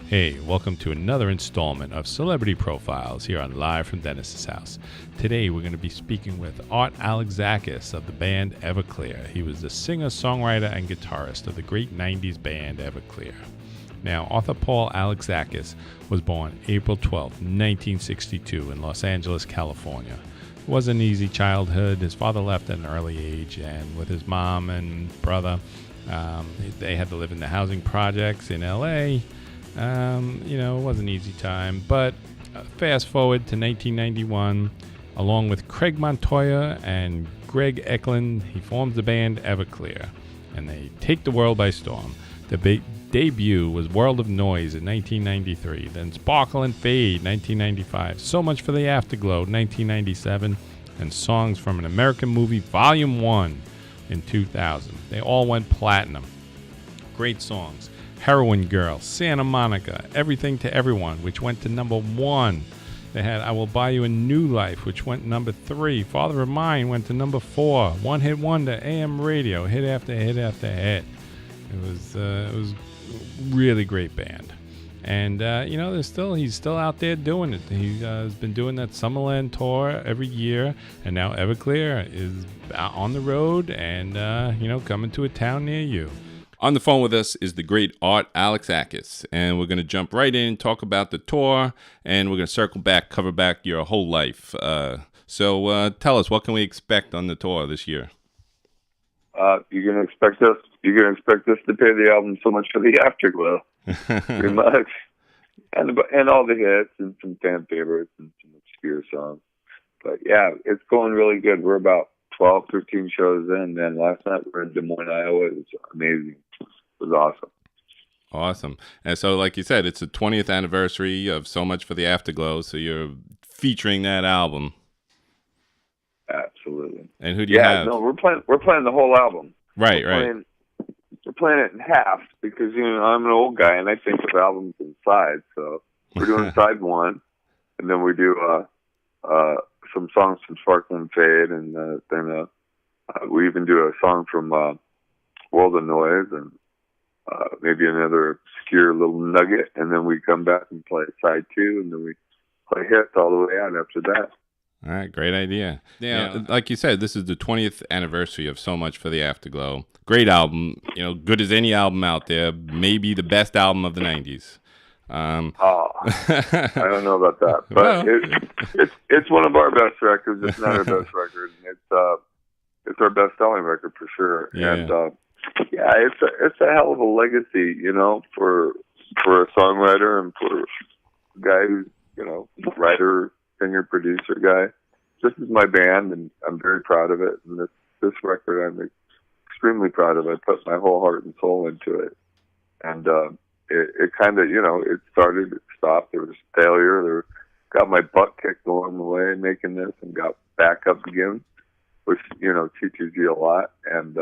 Hey, welcome to another installment of Celebrity Profiles here on Live from Dennis's House. Today we're going to be speaking with Art Alexakis of the band Everclear. He was the singer, songwriter, and guitarist of the great 90s band Everclear. Now, Arthur Paul Alexakis was born April 12, 1962 in Los Angeles, California. It wasn't an easy childhood. His father left at an early age, and with his mom and brother, they had to live in the housing projects in L.A., it wasn't an easy time, but fast forward to 1991, along with Craig Montoya and Greg Eklund, he forms the band Everclear, and they take the world by storm. The debut was World of Noise in 1993, then Sparkle and Fade 1995, So Much for the Afterglow 1997, and Songs from an American Movie Volume 1 in 2000. They all went platinum. Great songs. Heroin Girl, Santa Monica, Everything to Everyone, which went to number 1. They had I Will Buy You a New Life, which went number 3. Father of Mine went to number 4. One Hit Wonder, AM Radio, hit after hit after hit. It was a really great band. And, he's still out there doing it. He has been doing that Summerland Tour every year. And now Everclear is on the road and, coming to a town near you. On the phone with us is the great Art Alexakis, and we're going to jump right in, talk about the tour, and we're going to circle back, cover back your whole life. So tell us, what can we expect on the tour this year? You're going to expect us to pay the album So Much for the Afterglow, pretty much, and all the hits and some fan favorites and some obscure songs. But yeah, it's going really good. We're about 12, 13 shows in, and last night we were in Des Moines, Iowa. It was amazing. It was awesome. Awesome. And so, like you said, it's the 20th anniversary of So Much for the Afterglow, so you're featuring that album. Absolutely. And who do you have? No, we're playing the whole album. Right. We're playing it in half because, I'm an old guy and I think of albums in sides. So we're doing side 1, and then we do some songs from Sparkle and Fade, and then we even do a song from World of Noise, and maybe another obscure little nugget, and then we come back and play side 2, and then we play hits all the way out after that. All right, great idea. Yeah, like you said, this is the 20th anniversary of So Much for the Afterglow. Great album, good as any album out there, maybe the best album of the 90s. I don't know about that, but it's one of our best records. It's not our best record. It's our best selling record for sure. Yeah. And it's a hell of a legacy, for a songwriter and for a guy who's writer, singer, producer guy. This is my band, and I'm very proud of it. And this record, I'm extremely proud of. I put my whole heart and soul into it, and it kind of, it started, it stopped. There was failure. Got my butt kicked along the way making this, and got back up again, which, teaches you a lot. And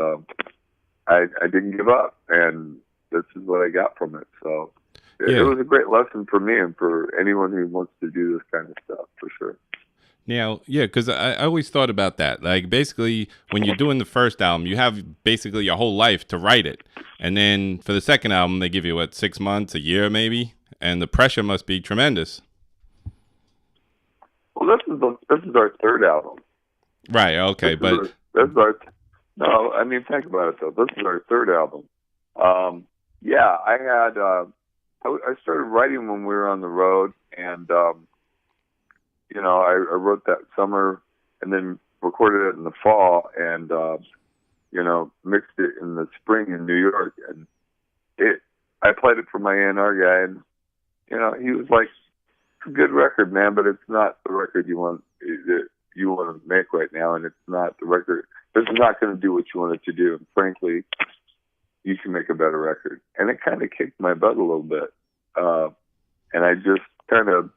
I didn't give up, and this is what I got from it. So it was a great lesson for me and for anyone who wants to do this kind of stuff, for sure. Now, because I always thought about that. Like, basically, when you're doing the first album, you have basically your whole life to write it. And then for the second album, they give you, 6 months, a year maybe? And the pressure must be tremendous. Well, this is our third album. Right, okay, think about it, though. This is our third album. I started writing when we were on the road, and I wrote that summer and then recorded it in the fall, and mixed it in the spring in New York. And I played it for my A&R guy, and he was like, "It's a good record, man, but it's not the record you want to make right now, and it's not the record. This is not going to do what you want it to do. And frankly, you can make a better record." And it kind of kicked my butt a little bit, and I just kind of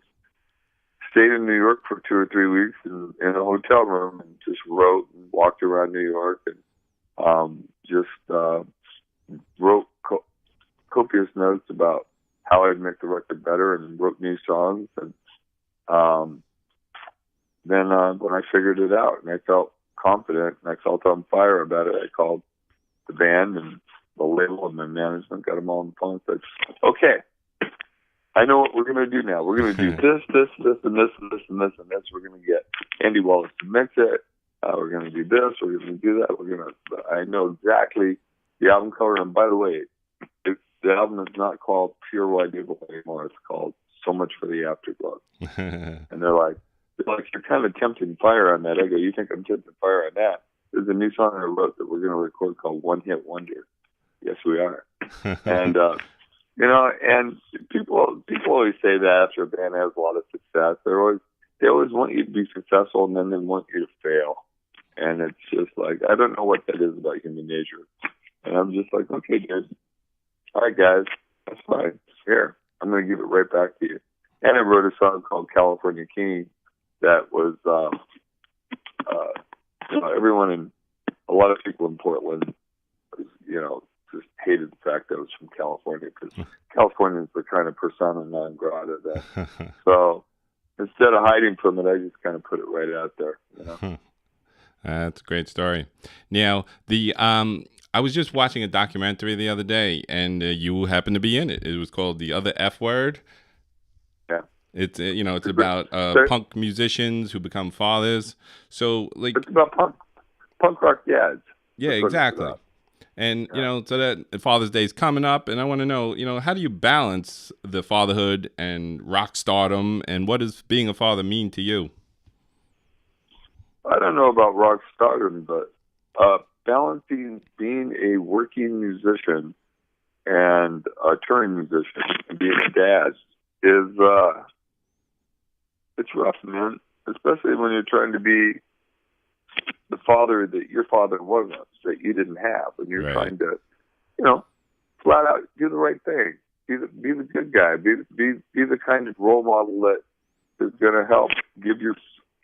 stayed in New York for 2 or 3 weeks in a hotel room and just wrote and walked around New York and wrote copious notes about how I'd make the record better and wrote new songs. And then when I figured it out and I felt confident and I felt on fire about it, I called the band and the label and the management, got them all on the phone and said, "Okay, I know what we're going to do now. We're going to do this, this, this, and this, and this, and this, and this. We're going to get Andy Wallace to mix it. We're going to do this. We're going to do that. I know exactly the album cover. And by the way, the album is not called Pure White Evil anymore. It's called So Much for the Afterglow. And they're like, you're kind of tempting fire on that. I go, you think I'm tempting fire on that? There's a new song I wrote that we're going to record called One Hit Wonder. Yes, we are. And, you know, and people always say that after a band has a lot of success, they always want you to be successful, and then they want you to fail. And it's just like, I don't know what that is about human nature. And I'm just like, okay, dude. All right, guys, that's fine. Here, I'm going to give it right back to you. And I wrote a song called California King that was, you know, everyone in, a lot of people in Portland, you know, just hated the fact that I was from California, because Californians are kind of persona non grata. So instead of hiding from it, I just kind of put it right out there. You know? That's a great story. Now, I was just watching a documentary the other day, and you happened to be in it. It was called The Other F Word. Yeah. It's you know, it's about punk musicians who become fathers. So like, it's about punk rock dads. Yeah, exactly. And, you know, so that Father's Day is coming up, and I want to know, you know, how do you balance the fatherhood and rock stardom, and what does being a father mean to you? I don't know about rock stardom, but balancing being a working musician and a touring musician and being a dad is, it's rough, man, especially when you're trying to be the father that your father wasn't, that you didn't have, and you're trying to, you know, flat out do the right thing, be the good guy, be the kind of role model that is going to help give your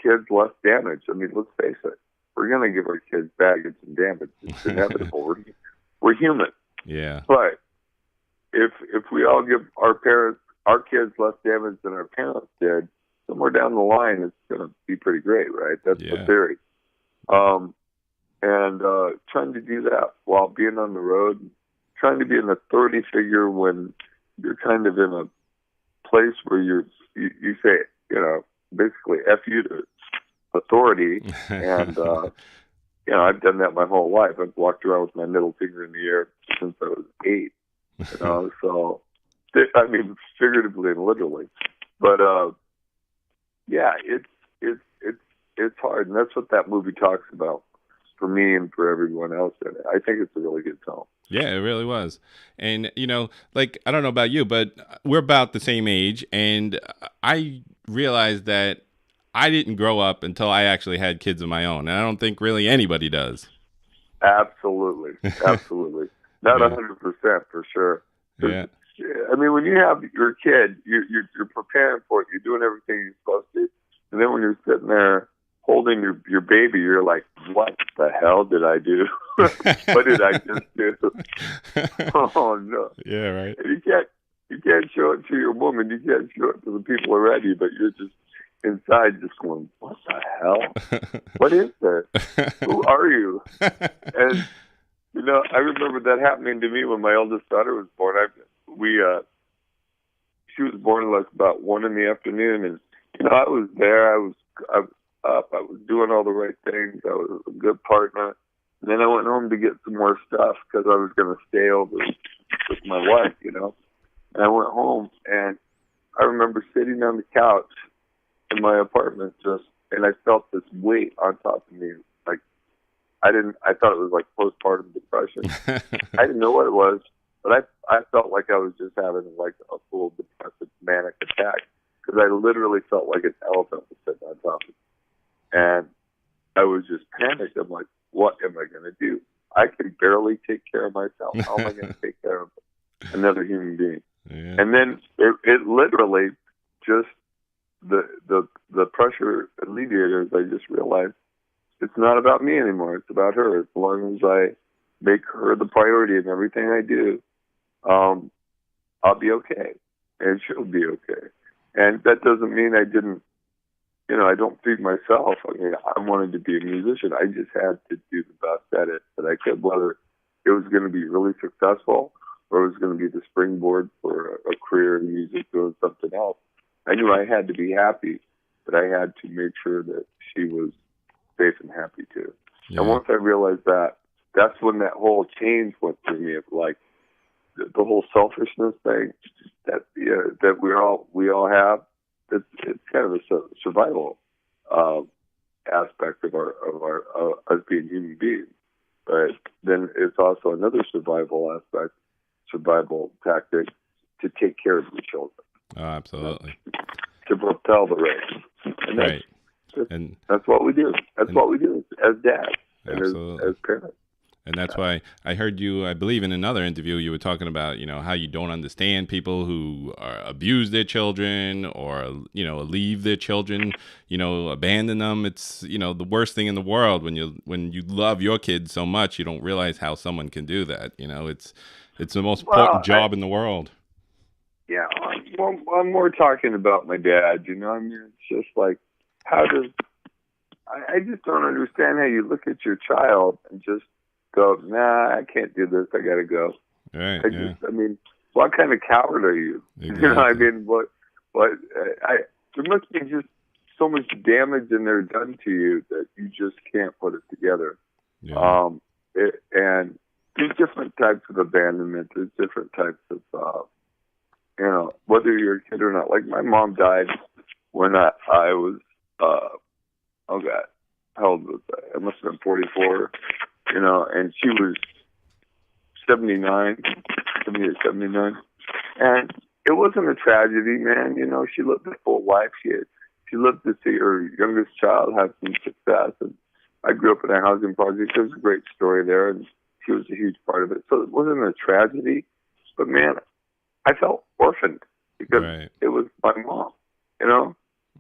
kids less damage. I mean, let's face it, we're going to give our kids baggage and damage. It's inevitable. We're human. Yeah. But if we all give our kids less damage than our parents did, somewhere down the line, it's going to be pretty great, right? That's the theory. And trying to do that while being on the road, trying to be an authority figure when you're kind of in a place where you say, you know, basically F you to authority. And, you know, I've done that my whole life. I've walked around with my middle finger in the air since I was 8, you know, so, I mean, figuratively and literally. But, yeah, it's hard, and that's what that movie talks about for me and for everyone else. And I think it's a really good film. Yeah, it really was. And, you know, like, I don't know about you, but we're about the same age, and I realized that I didn't grow up until I actually had kids of my own, and I don't think really anybody does. Absolutely. Absolutely. Not 100% for sure. Yeah. I mean, when you have your kid, you're preparing for it. You're doing everything you're supposed to. And then when you're sitting there holding your baby, you're like, what the hell did I do? What did I just do? Oh, no. Yeah, right. And you can't show it to your woman. You can't show it to the people around you, but you're just inside just going, what the hell? What is this? Who are you? And, you know, I remember that happening to me when my eldest daughter was born. She was born like about 1 p.m, and you know, I was there. I was up. I was doing all the right things. I was a good partner. And then I went home to get some more stuff because I was going to stay over with my wife, you know. And I went home, and I remember sitting on the couch in my apartment and I felt this weight on top of me. Like, I thought it was like postpartum depression. I didn't know what it was, but I felt like I was just having like a full depressive manic attack, because I literally felt like an elephant was sitting on top of me. And I was just panicked. I'm like, what am I going to do? I can barely take care of myself. How am I going to take care of another human being? Yeah. And then it literally just, the pressure alleviators, I just realized it's not about me anymore. It's about her. As long as I make her the priority in everything I do, I'll be okay. And she'll be okay. And that doesn't mean I didn't, you know, I don't feed myself. I mean, I wanted to be a musician. I just had to do the best at it that I could, whether it was going to be really successful or it was going to be the springboard for a career in music, doing something else. I knew I had to be happy, but I had to make sure that she was safe and happy too. Yeah. And once I realized that, that's when that whole change went through me of like the whole selfishness thing that that we all have. It's kind of a survival aspect of our us being human beings, but then it's also another survival tactic to take care of your children. Oh, absolutely. To propel the race. And Right. That's what we do. That's what we do as dads and absolutely. as parents. And that's why I heard you, I believe in another interview, you were talking about, how you don't understand people who abuse their children or, leave their children, abandon them. It's, the worst thing in the world when you love your kids so much, you don't realize how someone can do that. It's the most important job in the world. Yeah. I'm more talking about my dad, I mean, it's just like, I just don't understand how you look at your child and just go, nah, I can't do this. I got to go. Right. I mean, what kind of coward are you? Exactly. I mean, there must be just so much damage in there done to you that you just can't put it together. Yeah. And there's different types of abandonment. There's different types of, whether you're a kid or not. Like my mom died when I was, oh God, how old was I? I must have been 44. And she was 78, 79. And it wasn't a tragedy, man. She lived a full life. She lived to see her youngest child have some success. And I grew up in a housing project. There was a great story there, and she was a huge part of it. So it wasn't a tragedy. But, man, I felt orphaned because It was my mom,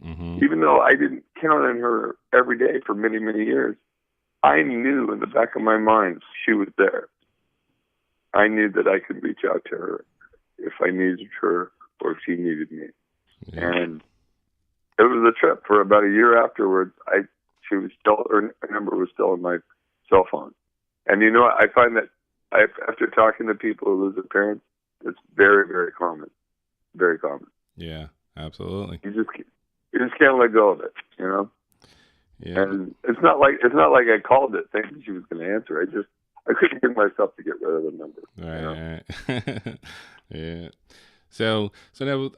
Mm-hmm. Even though I didn't count on her every day for many, many years, I knew in the back of my mind she was there. I knew that I could reach out to her if I needed her or if she needed me. Yeah. And it was a trip. For about a year afterwards, her number was still on my cell phone. And I find that after talking to people who lose their parents, it's very, very common. Very common. Yeah, absolutely. You just can't let go of it, Yeah. And it's not like I called it thinking she was going to answer. I couldn't bring myself to get rid of the number. Right. Yeah. So now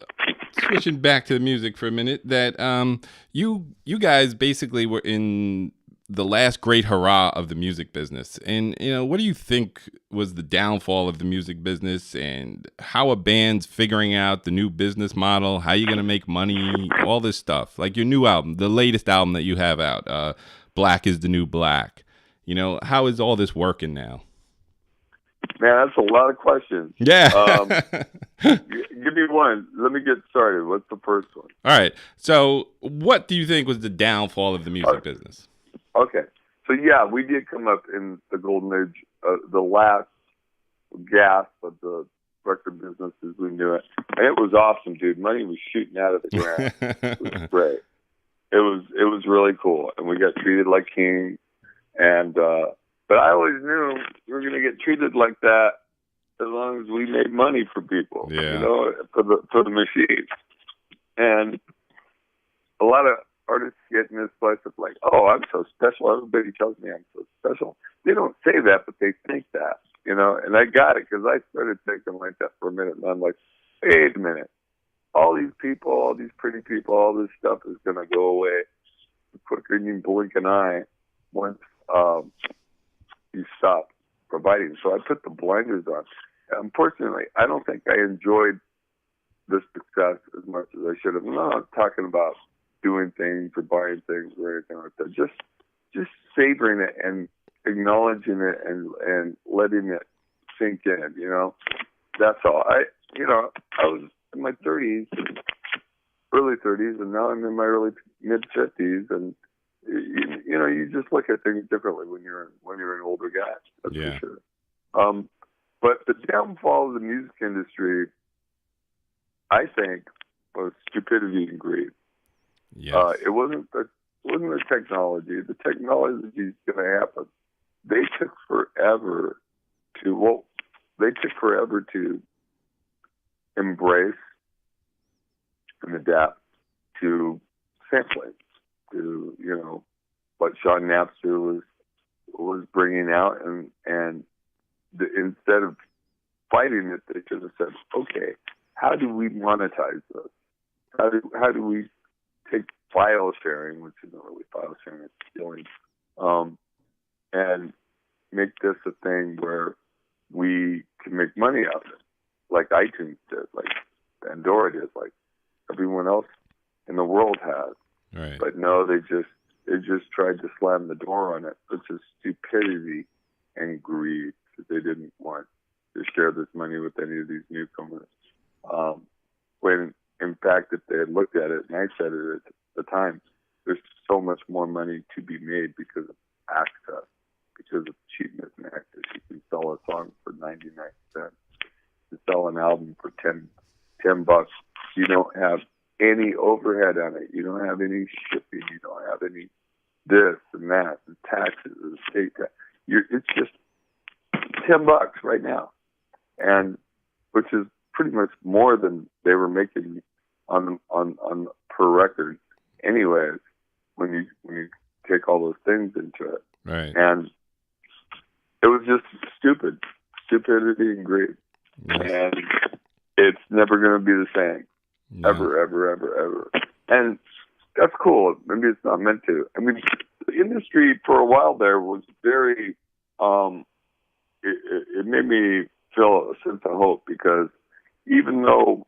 switching back to the music for a minute, that you guys basically were in the last great hurrah of the music business. And, what do you think was the downfall of the music business, and how are bands figuring out the new business model? How are you going to make money? All this stuff, like your new album, the latest album that you have out, Black is the New Black. How is all this working now? Man, that's a lot of questions. Yeah. Give me one. Let me get started. What's the first one? All right. So what do you think was the downfall of the music business? Okay. So, yeah, we did come up in the golden age, the last gasp of the record business as we knew it. And it was awesome, dude. Money was shooting out of the ground. It was great. It was really cool. And we got treated like kings. And, but I always knew we were going to get treated like that as long as we made money for people, for the machine. And a lot of artists get in this place of like, oh, I'm so special. Everybody tells me I'm so special. They don't say that, but they think that, and I got it because I started thinking like that for a minute. And I'm like, wait a minute. All these people, all these pretty people, all this stuff is going to go away quicker than you blink an eye once you stop providing. So I put the blinders on. Unfortunately, I don't think I enjoyed the success as much as I should have. I'm not talking about doing things or buying things or anything like that. Just savoring it and acknowledging it and letting it sink in, That's all. I was in my 30s, early 30s, and now I'm in my mid 50s, and you just look at things differently when you're an older guy. That's for sure. But the downfall of the music industry, I think, was stupidity and greed. Yes. It wasn't the technology. The technology is going to happen. They took forever to. Well, they took forever to embrace and adapt to sampling, to, you know, what Sean Napster was bringing out, and instead of fighting it, they should have said, okay, how do we monetize this? How do we take file sharing, which isn't really file sharing, it's stealing, and make this a thing where we can make money out of it, like iTunes did, like Pandora did, like everyone else in the world has. Right. But no, they just tried to slam the door on it, which is stupidity and greed, because they didn't want to share this money with any of these newcomers. When, in fact, if they had looked at it, and I said it at the time, there's so much more money to be made because of access, because of cheapness and access. You can sell a song for 99 cents. You sell an album for $10. You don't have any overhead on it. You don't have any shipping. You don't have any this and that, and taxes and state tax. It's just $10 right now, and which is pretty much more than they were making on per record, anyways. When you take all those things into it, right? And it was just stupidity and greed, Yes. and it's never going to be the same. No. Ever. And that's cool. Maybe it's not meant to. I mean, the industry for a while there was very, it made me feel a sense of hope, because even though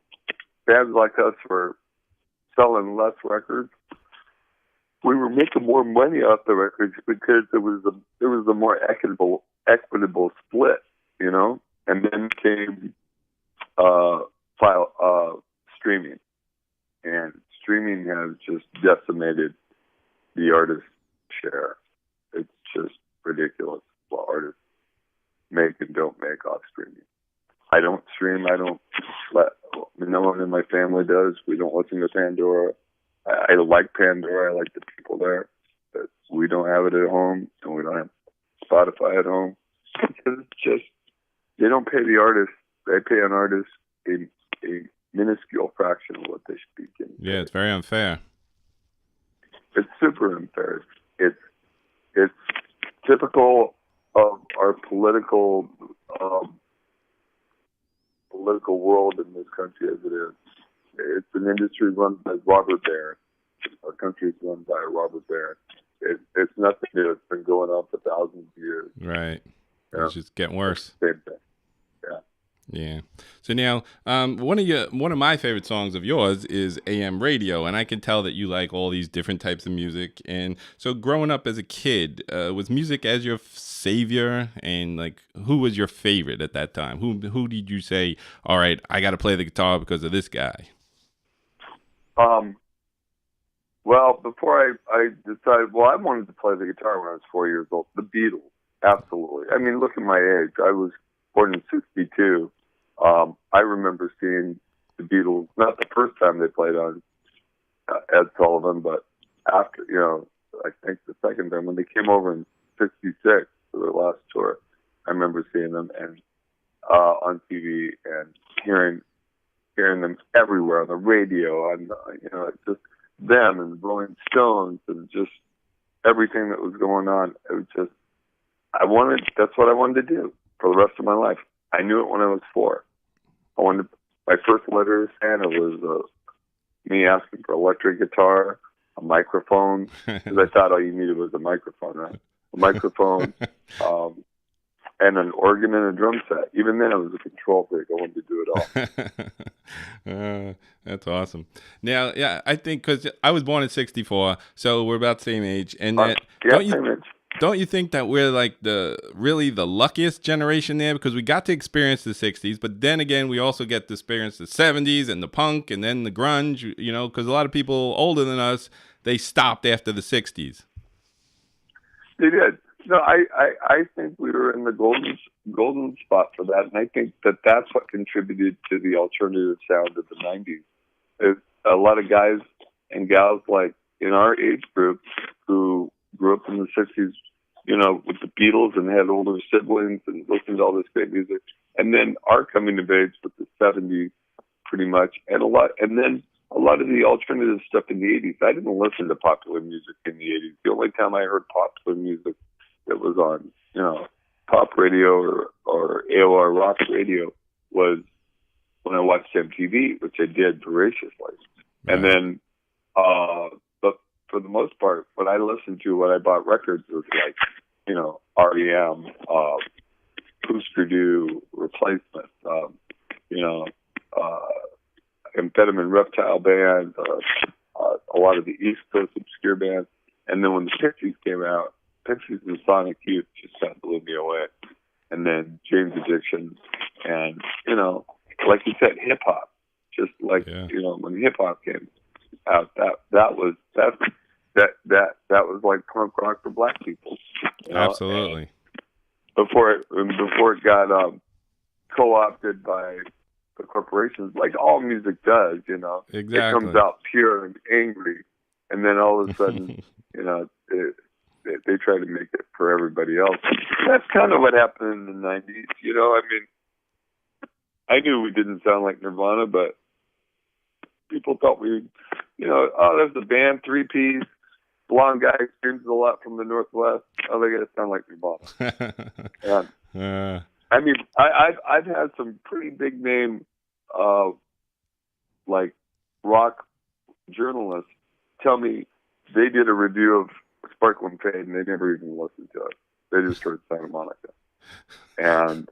bands like us were selling less records, we were making more money off the records because there was a more equitable split, you know? And then came streaming, and streaming has just decimated the artist share. It's just ridiculous what artists make and don't make off streaming. I don't stream. No one in my family does. We don't listen to Pandora. I like Pandora. I like the people there, but we don't have it at home, and we don't have Spotify at home, because it's just, they don't pay the artist. They pay an artist a minuscule fraction of what they should be getting. Yeah, it's very unfair. It's super unfair. It's typical of our political world in this country as it is. It's an industry run by robber baron. Our country is run by a robber baron. It's nothing new. It's been going on for thousands of years. Right. Yeah. It's just getting worse. Same thing. Yeah. Yeah. So now, one of my favorite songs of yours is AM Radio, and I can tell that you like all these different types of music. And so, growing up as a kid, was music as your savior? And like, who was your favorite at that time? Who did you say, all right, I got to play the guitar because of this guy? Well, before I decided, I wanted to play the guitar when I was 4 years old. The Beatles, absolutely. I mean, look at my age. I was born in '62. I remember seeing the Beatles, not the first time they played on Ed Sullivan, but after, I think the second time when they came over in '66 for their last tour. I remember seeing them and on TV and hearing them everywhere on the radio, and just them and Rolling Stones and just everything that was going on. It was just, that's what I wanted to do for the rest of my life. I knew it when I was 4. My first letter to Santa was me asking for electric guitar, a microphone, because I thought all you needed was a microphone, right? A microphone, and an organ and a drum set. Even then, I was a control freak. I wanted to do it all. That's awesome. Now, yeah, I think because I was born in '64, so we're about the same age. And same age. Don't you think that we're like the luckiest generation there, because we got to experience the '60s, but then again, we also get to experience the '70s and the punk and then the grunge, because a lot of people older than us, they stopped after the '60s. They did. No, I think we were in the golden spot for that, and I think that's what contributed to the alternative sound of the '90s. A lot of guys and gals like in our age group who grew up in the '60s, with the Beatles and had older siblings and listened to all this great music. and then our coming of age with the 70s, pretty much, and then a lot of the alternative stuff in the 80s. I didn't listen to popular music in the 80s. The only time I heard popular music that was on, pop radio or AOR rock radio was when I watched MTV, which I did voraciously. Right. And then, but for the most part, when I listened to, when I bought records, it was like, REM, Husker Du, Replacement, Amphetamine Reptile Band, a lot of the East Coast obscure bands. And then when the Pixies came out, Pixies and Sonic Youth just kind of blew me away. And then James Addiction, and like you said, hip hop. Just like when hip hop came out, that was like punk rock for black people. Absolutely. And before it got co-opted by the corporations, like all music does, Exactly. It comes out pure and angry, and then all of a sudden, they try to make it for everybody else. That's kind of what happened in the 90s. I knew we didn't sound like Nirvana, but people thought there's a band, 3-piece, blonde guy screams a lot from the Northwest. Oh, they got to sound like Nirvana. I've had some pretty big name, like rock journalists tell me they did a review of Sparkling Fade and they never even listened to it. They just heard Santa Monica. And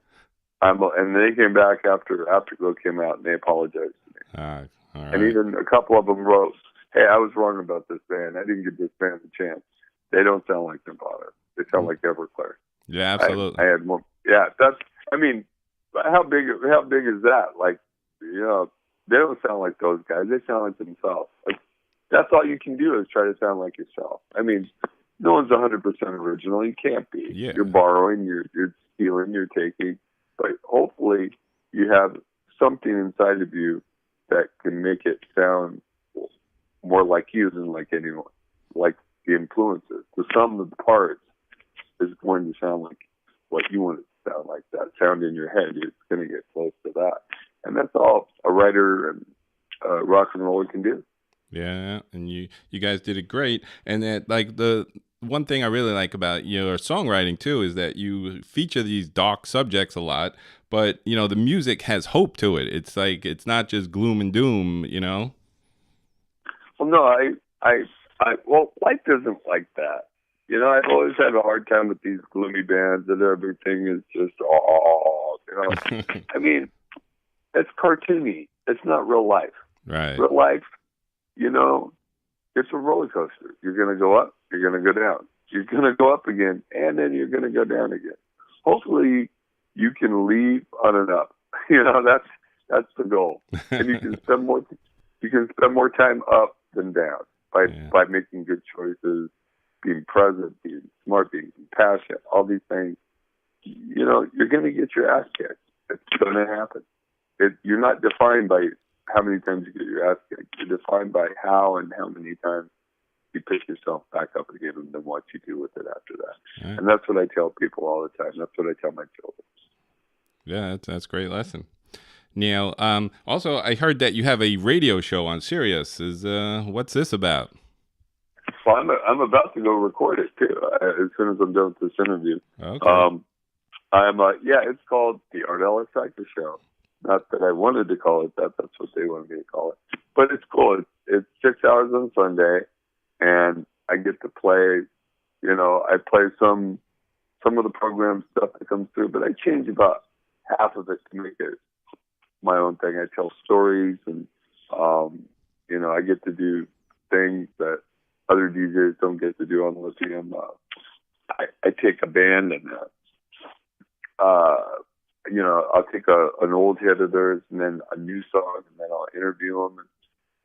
they came back after Afterglow came out and they apologized to me. All right. And even a couple of them wrote, "Hey, I was wrong about this band. I didn't give this band a chance. They don't sound like Nirvana. They sound like Everclear." Yeah, absolutely. I had more. Yeah, how big is that? Like, they don't sound like those guys. They sound like themselves. Like, that's all you can do is try to sound like yourself. No one's 100% original. You can't be. Yeah. You're borrowing, you're stealing, you're taking. But hopefully you have something inside of you that can make it sound more like you than like anyone, like the influences. The sum of the parts is going to sound like what you want it to sound like. That sound in your head is going to get close to that. And that's all a writer and rock and roller can do. Yeah, and you guys did it great. And that, like, the one thing I really like about your songwriting too is that you feature these dark subjects a lot, but the music has hope to it. It's like it's not just gloom and doom, Well, no, well, life isn't like that. I've always had a hard time with these gloomy bands that everything is just it's cartoony. It's not real life. Right. Real life, it's a roller coaster. You're going to go up, you're going to go down. You're going to go up again, and then you're going to go down again. Hopefully, you can leave on an up. That's the goal. And you can spend more time up than down by making good choices, being present, being smart, being compassionate, all these things. You're going to get your ass kicked. It's going to happen. You're not defined by how many times you get your ass kicked. You're defined by how and how many times you pick yourself back up again and then what you do with it after that. Right. And that's what I tell people all the time. That's what I tell my children. Yeah, that's a great lesson. Now, also, I heard that you have a radio show on Sirius. What's this about? Well, I'm about to go record it, too, as soon as I'm done with this interview. Okay. It's called the Art Alexakis Show. Not that I wanted to call it that. That's what they wanted me to call it. But it's cool. It's 6 hours on Sunday, and I get to play. I play some of the program stuff that comes through, but I change about half of it to make it my own thing. I tell stories, and I get to do things that other DJs don't get to do on Lithium. I take a band and I'll take an old hit of theirs and then a new song, and then I'll interview them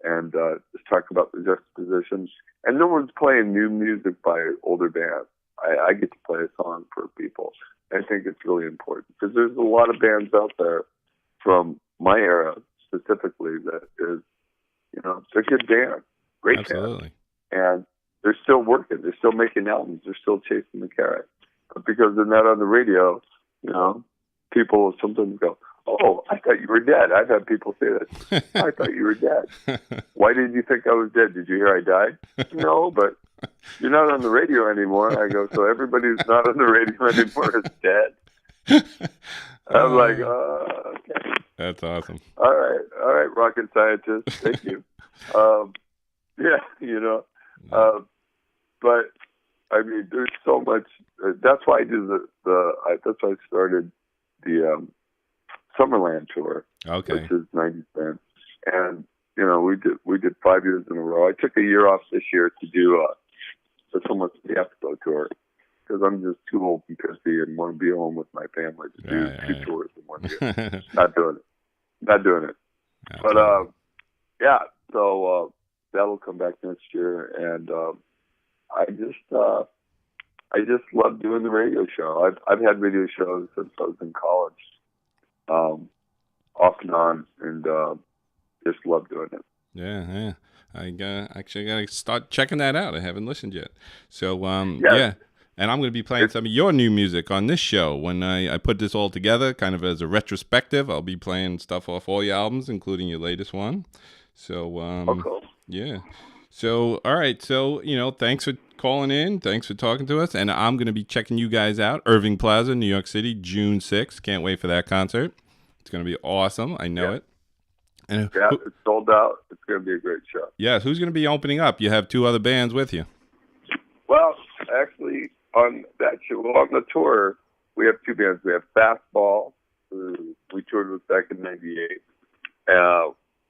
and just talk about the juxtapositions. And no one's playing new music by older bands. I get to play a song for people. I think it's really important because there's a lot of bands out there from my era specifically that is, they're good bands, great Absolutely. bands. And they're still working. They're still making albums. They're still chasing the carrot. But because they're not on the radio, people sometimes go, "Oh, I thought you were dead." I've had people say that. I thought you were dead. Why did you think I was dead? Did you hear I died? No, but you're not on the radio anymore. I go, so everybody who's not on the radio anymore is dead. I'm like, okay. That's awesome. All right, rocket scientist. Thank you. Yeah, you know. But I mean, there's so much. That's why I did that's why I started the Summerland Tour, Okay. which is 90 cents. And you know, we did 5 years in a row. I took a year off this year to do the Afterglow tour because I'm just too old and pissy and want to be home with my family to do two tours in 1 year. Not doing it. But yeah. So that'll come back next year, and I just love doing the radio show. I've had radio shows since I was in college, off and on, and just love doing it. Yeah. I actually got to start checking that out. I haven't listened yet. So, Yes. yeah. And I'm going to be playing some of your new music on this show. When I put this all together, kind of as a retrospective, I'll be playing stuff off all your albums, including your latest one. So, Cool. Yeah. So, all right. So, you know, thanks for calling in. Thanks for talking to us. And I'm going to be checking you guys out. Irving Plaza, New York City, June 6th. Can't wait for that concert. It's going to be awesome. I know it. And it's sold out. It's going to be a great show. Yeah. Who's going to be opening up? You have two other bands with you. Well, actually, on that show, on the tour, we have two bands. We have Fastball, who we toured with back in '98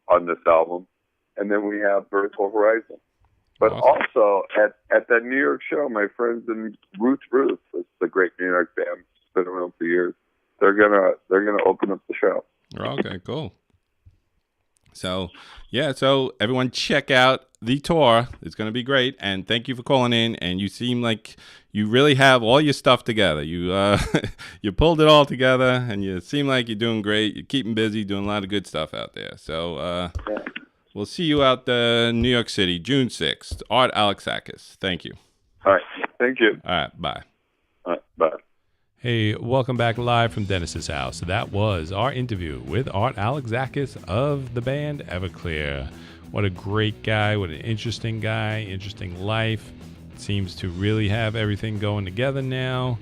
on this album, and then we have Vertical Horizon. But also at that New York show, my friends in Roots, it's a great New York band. It's been around for years. They're gonna open up the show. Okay, cool. So, yeah, so everyone check out the tour. It's going to be great. And thank you for calling in. And you seem like you really have all your stuff together. You you pulled it all together, and you seem like you're doing great. You're keeping busy, doing a lot of good stuff out there. So we'll see you out New York City, June 6th. Art Alexakis. Thank you. All right. Thank you. All right. Bye. All right. Bye. Hey, welcome back live from Dennis's house. That was our interview with Art Alexakis of the band Everclear. What a great guy, what an interesting guy, interesting life. Seems to really have everything going together now.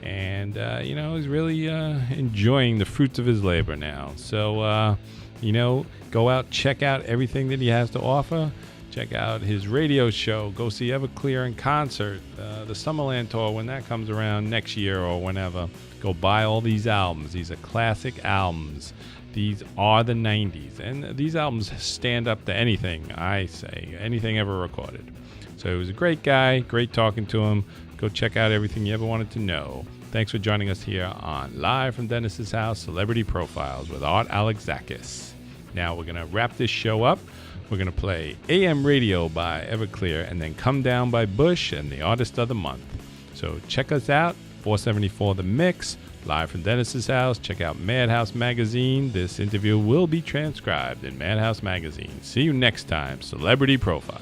And, you know, he's really enjoying the fruits of his labor now. So, you know, go out, check out everything that he has to offer. Check out his radio show. Go see Everclear in concert. The Summerland Tour, when that comes around next year or whenever. Go buy all these albums. These are classic albums. These are the 90s. And these albums stand up to anything, I say. Anything ever recorded. So he was a great guy. Great talking to him. Go check out everything you ever wanted to know. Thanks for joining us here on Live from Dennis's House, Celebrity Profiles with Art Alexakis. Now we're going to wrap this show up. We're going to play AM Radio by Everclear and then Come Down by Bush and the Artist of the Month. So check us out, 474 The Mix, live from Dennis's house. Check out Madhouse Magazine. This interview will be transcribed in Madhouse Magazine. See you next time, Celebrity Profiles.